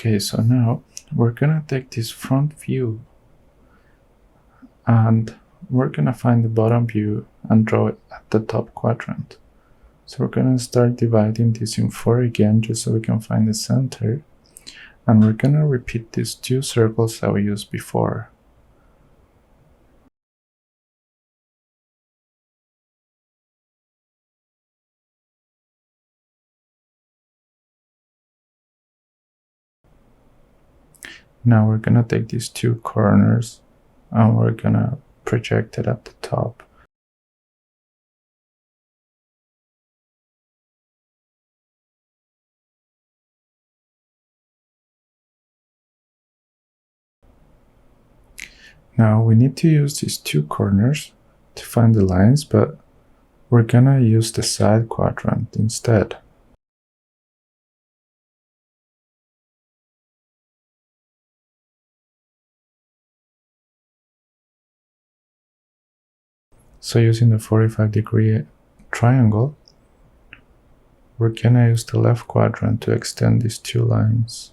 Okay, so now we're gonna take this front view and we're gonna find the bottom view and draw it at the top quadrant. So we're gonna start dividing this in 4 again just so we can find the center. And we're gonna repeat these 2 circles that we used before. Now we're gonna take these 2 corners and we're gonna project it at the top. Now we need to use these 2 corners to find the lines, but we're gonna use the side quadrant instead. So using the 45-degree triangle, we're gonna use the left quadrant to extend these 2 lines.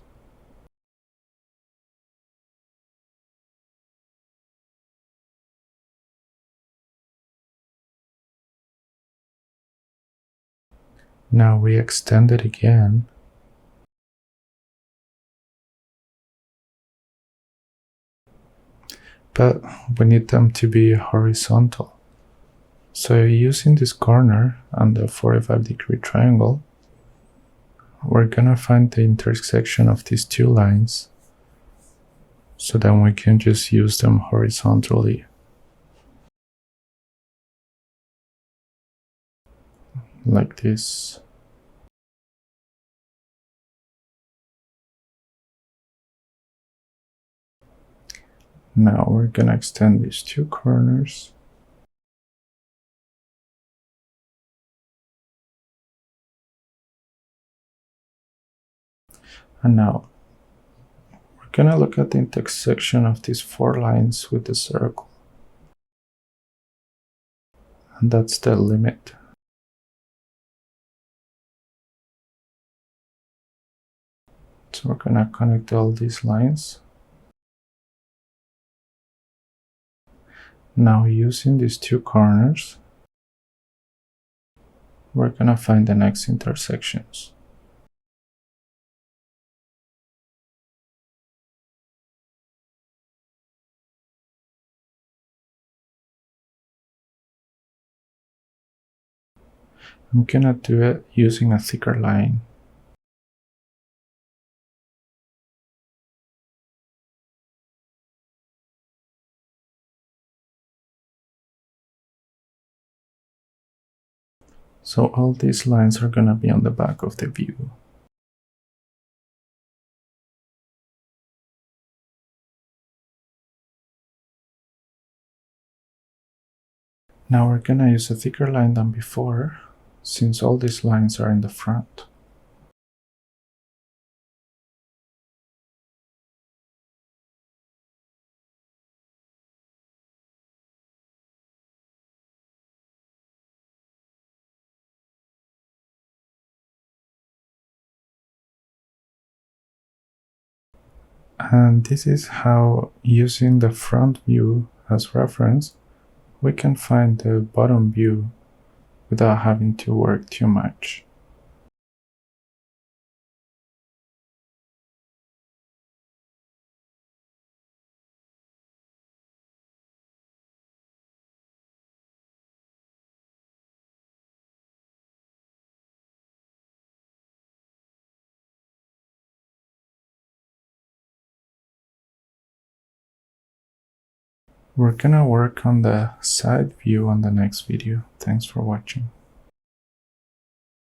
Now we extend it again. But we need them to be horizontal. So using this corner and the 45-degree triangle, we're gonna find the intersection of these 2 lines, so then we can just use them horizontally. Like this. Now we're gonna extend these 2 corners. And now we're gonna look at the intersection of these 4 lines with the circle. And that's the limit. So we're gonna connect all these lines. Now using these 2 corners, we're gonna find the next intersections. I'm gonna do it using a thicker line. So all these lines are gonna be on the back of the view. Now we're gonna use a thicker line than before, since all these lines are in the front. And this is how, using the front view as reference, we can find the bottom view without having to work too much. We're gonna work on the side view on the next video. Thanks for watching.